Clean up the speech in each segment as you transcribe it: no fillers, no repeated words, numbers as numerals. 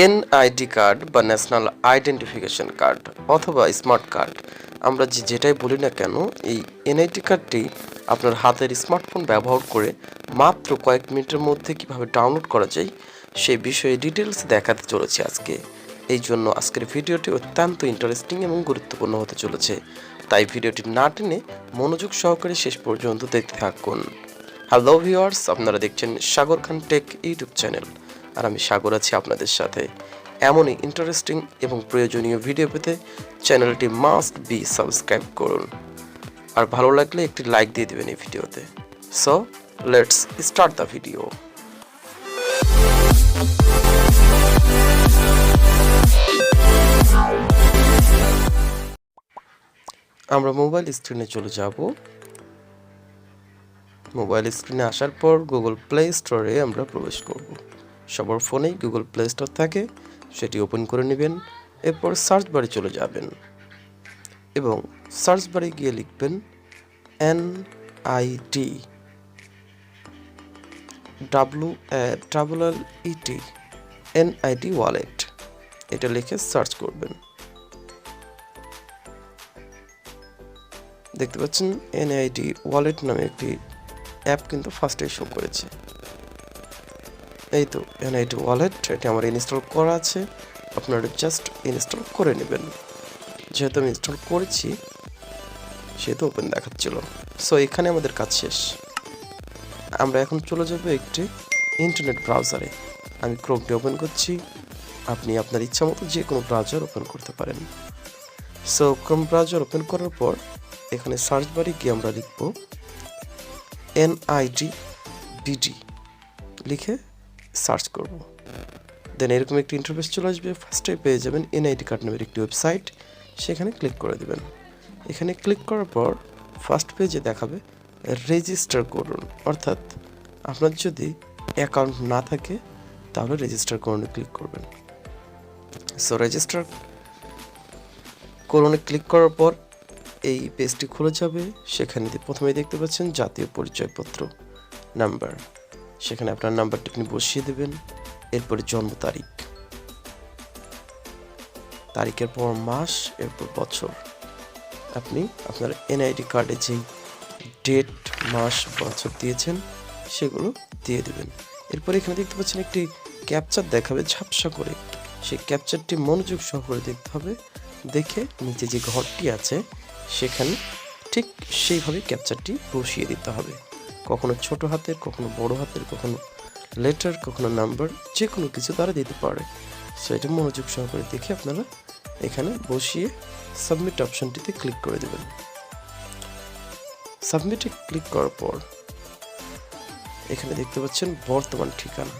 NID card বা national identification card অথবা smart card আমরা যেটাই বলি না কেন, এই এনআইডি কার্ডটি আপনার হাতের স্মার্টফোন ব্যবহার করে মাত্র কয়েক মিনিটের মধ্যে কিভাবে ডাউনলোড করা যায় সেই বিষয়ে ডিটেলস দেখাতে চলেছে আজকে। এই জন্য আজকের ভিডিওটি অত্যন্ত ইন্টারেস্টিং এবং গুরুত্বপূর্ণ হতে চলেছে, তাই ভিডিওটি না টেনে মনোযোগ সহকারে শেষ পর্যন্ত দেখতে থাকুন। হ্যালো ভিউয়ার্স, আপনারা দেখছেন সাগর খান টেক ইউটিউব চ্যানেল, আর আমি সাগর আছি আপনাদের সাথে। এমনই ইন্টারেস্টিং এবং প্রয়োজনীয় ভিডিও পেতে চ্যানেলটি মাস্ট বি সাবস্ক্রাইব করুন, আর ভালো লাগলে একটি লাইক দিয়ে দেবেন এই ভিডিওতে। So let's start the video. আমরা মোবাইল স্ক্রিনে চলে যাব। মোবাইল স্ক্রিনে আসার পর গুগল প্লে স্টোরে আমরা প্রবেশ করব। সবার ফোনেই গুগল প্লে স্টোর থাকে, সেটি ওপেন করে নেবেন। এরপর সার্চ বারে চলে যাবেন এবং সার্চ বারে গিয়ে লিখবেন NID NID ওয়ালেট, এটা লিখে সার্চ করবেন। দেখতে পাচ্ছেন NID ওয়ালেট নামে একটি অ্যাপ কিন্তু ফার্স্টে শো করেছে। এই তো NID ওয়ালেট, এটা আমার ইনস্টল করা আছে, আপনারা জাস্ট ইনস্টল করে নেবেন। যেহেতু আমি ইনস্টল করেছি সেহেতু ওপেন দেখাচ্ছিল। সো এখানে আমাদের কাজ শেষ। আমরা এখন চলে যাব একটি ইন্টারনেট ব্রাউজারে। আমি ক্রোমটি ওপেন করছি, আপনি আপনার ইচ্ছা মতো যে কোনো ব্রাউজার ওপেন করতে পারেন। সো ক্রোম ব্রাউজার ওপেন করার পর এখানে সার্চ বারে গিয়ে আমরা লিখব NID BD, লিখে সার্চ করব। দেন এরকম একটি ইন্টারফেস চলে আসবে। ফার্স্টে পেয়ে যাবেন NID কার্ড নামের একটি ওয়েবসাইট, সেখানে ক্লিক করে দেবেন। এখানে ক্লিক করার পর ফার্স্ট পেজে দেখাবে রেজিস্টার করুন, অর্থাৎ আপনার যদি অ্যাকাউন্ট না থাকে তাহলে রেজিস্টার করুনে ক্লিক করবেন। সো রেজিস্টার করুনে ক্লিক করার পর এই পেজটি খুলে যাবে। সেখানে প্রথমেই দেখতে পাচ্ছেন জাতীয় পরিচয়পত্র নাম্বার, সেখানে আপনার নাম্বারটি আপনি বসিয়ে দেবেন। এরপরে জন্ম তারিখ, তারিখের পর মাস, এরপর বছর। আপনি আপনার NID কার্ডে যেই ডেট, মাস, বছর দিয়েছেন সেগুলো দিয়ে দেবেন। এরপর এখানে দেখতে পাচ্ছেন একটি ক্যাপচার দেখাবে ঝাপসা করে, সেই ক্যাপচারটি মনোযোগ সহকারে দেখতে হবে। দেখে নিচে যে ঘরটি আছে সেখানে ঠিক সেইভাবে ক্যাপচারটি বসিয়ে দিতে হবে। কখনো ছোট হাতের, কখনো বড় হাতের, কখনো লেটার, কখনো নাম্বার, যে কোনো কিছু তারা দিতে পারে। সো এটা মনোযোগ সহকারে দেখে আপনারা এখানে বসিয়ে সাবমিট অপশনটিতে ক্লিক করে দেবেন। সাবমিটে ক্লিক করার পর এখানে দেখতে পাচ্ছেন বর্তমান ঠিকানা।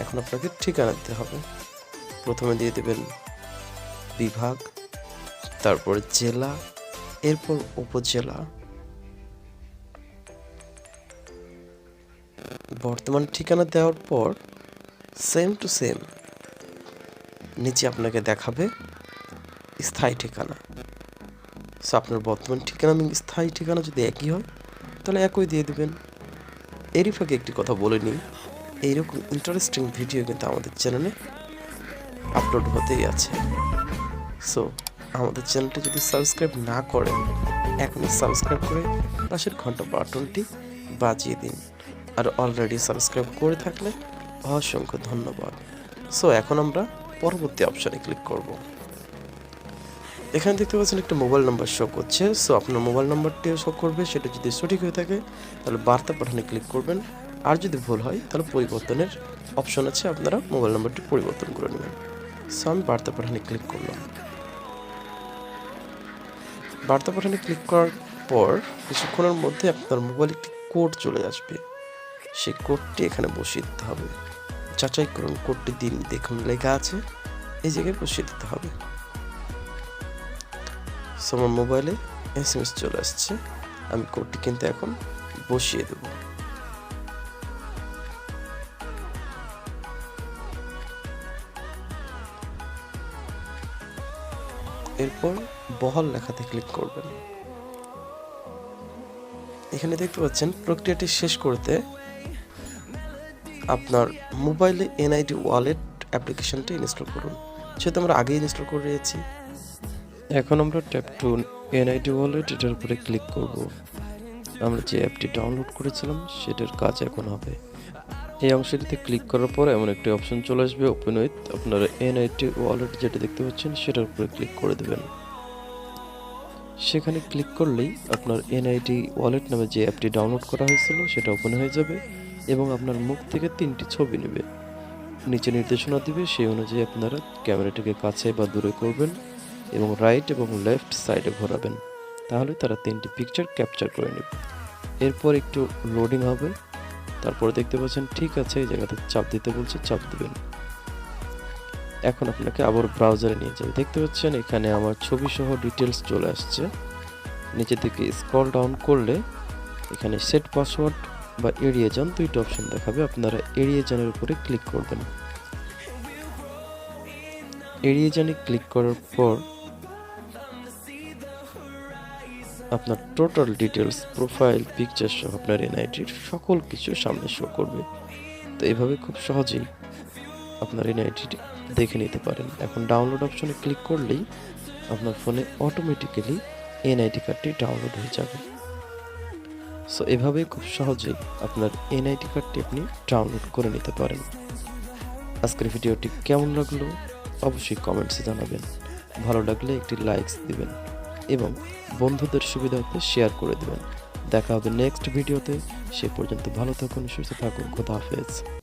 এখন আপনাকে ঠিকানা দিতে হবে। প্রথমে দিয়ে দেবেন বিভাগ, তারপর জেলা, এরপর উপজেলা। বর্তমান ঠিকানা দেওয়ার পর সেম টু সেম নিচে আপনাকে দেখাবে স্থায়ী ঠিকানা। সো আপনার বর্তমান ঠিকানা এবং স্থায়ী ঠিকানা যদি একই হয় তাহলে একই দিয়ে দেবেন। এরই ফাঁকে একটি কথা বলে নিই, এইরকম ইন্টারেস্টিং ভিডিও কিন্তু আমাদের চ্যানেলে আপলোড হতেই আছে। সো আমাদের চ্যানেলটি যদি সাবস্ক্রাইব না করেন, এখনই সাবস্ক্রাইব করে পাশের ঘন্টা বাটনটি বাজিয়ে দিন, আর অলরেডি সাবস্ক্রাইব করে থাকলে অসংখ্য ধন্যবাদ। সো এখন আমরা পরবর্তী অপশানে ক্লিক করব। এখানে দেখতে পাচ্ছেন একটা মোবাইল নাম্বার শো করছে। সো আপনার মোবাইল নাম্বারটিও শো করবে, সেটা যদি সঠিক হয়ে থাকে তাহলে বার্তা পাঠানে ক্লিক করবেন, আর যদি ভুল হয় তাহলে পরিবর্তনের অপশন আছে, আপনারা মোবাইল নাম্বারটি পরিবর্তন করে নেবেন। সো আমি বার্তা পাঠানে ক্লিক করলাম। বার্তা পাঠানে ক্লিক করার পর কিছুক্ষণের মধ্যে আপনার মোবাইলে একটি কোড চলে আসবে, সেই কোডটি এখানে বসিয়ে দিতে হবে। যাচাই করুন কোডটি দিন, দেখুন লেখা আছে, এই জায়গায় বসিয়ে দিতে হবে। সো আমার মোবাইলে SMS চলে আসছে, আমি কোডটি কিন্তু এখন বসিয়ে দেব। এরপর বহাল লেখাতে ক্লিক করবেন। এখানে দেখতে পাচ্ছেন প্রক্রিয়াটি শেষ করতে আপনার মোবাইলে NID ওয়ালেট অ্যাপ্লিকেশনটা ইনস্টল করুন। যেহেতু আমরা আগেই ইনস্টল করে নিয়েছি। এখন আমরা ট্যাপ টু এনআইডি ওয়ালেট এটার উপরে ক্লিক করব। আমরা যে অ্যাপটি ডাউনলোড করেছিলাম সেটার কাজ এখন হবে। এই অংশটিতে ক্লিক করার পর এমন একটি অপশন চলে আসবে ওপেন উইথ। আপনারা এনআইডি ওয়ালেট যেটা দেখতে পাচ্ছেন সেটার উপরে ক্লিক করে দেবেন। সেখানে ক্লিক করলেই আপনার এনআইডি ওয়ালেট নামে যে অ্যাপটি ডাউনলোড করা হয়েছিল সেটা ওপেন হয়ে যাবে এবং আপনার মুখ থেকে 3টি ছবি নেবে। নিচে নির্দেশনা দিবে, সেই অনুযায়ী আপনারা ক্যামেরাটিকে কাছে বা দূরে করবেন এবং রাইট এবং লেফট সাইডে ঘোরাবেন, তাহলে তারা 3টি পিকচার ক্যাপচার করে নেবে। এরপর একটু লোডিং হবে, তারপরে দেখতে পাচ্ছেন ঠিক আছে, এই জায়গাতে চাপ দিতে বলছে, চাপ দিবেন। এখন আপনাকে আবার ব্রাউজারে নিয়ে যাবে। দেখতে পাচ্ছেন এখানে আমার ছবি সহ ডিটেলস চলে আসছে। নিচের দিকে স্ক্রল ডাউন করলে এখানে সেট পাসওয়ার্ড বা এড়িয়ে যান 2টি অপশন দেখাবে। আপনারা এড়িয়ে যানের উপরে ক্লিক করবেন। এড়িয়ে জানে ক্লিক করার পর আপনার টোটাল ডিটেলস, প্রোফাইল, পিকচার সহ আপনার এনআইডির সকল কিছু সামনে শো করবে। তো এভাবে খুব সহজেই আপনার এনআইডিটি দেখে নিতে পারেন। এখন ডাউনলোড অপশনে ক্লিক করলেই আপনার ফোনে অটোমেটিক্যালি এনআইডি কার্ডটি ডাউনলোড হয়ে যাবে। সো এভাবেই খুব সহজেই আপনার এনআইডি কার্ডটি আপনি ডাউনলোড করে নিতে পারেন। আজকের ভিডিওটি কেমন লাগলো অবশ্যই কমেন্টসে জানাবেন। ভালো লাগলে একটি লাইকস দিবেন এবং বন্ধুদের সুবিধার্থে শেয়ার করে দেবেন। দেখা হবে নেক্সট ভিডিওতে। সে পর্যন্ত ভালো থাকুন, সুস্থ থাকুন। খোদা হাফেজ।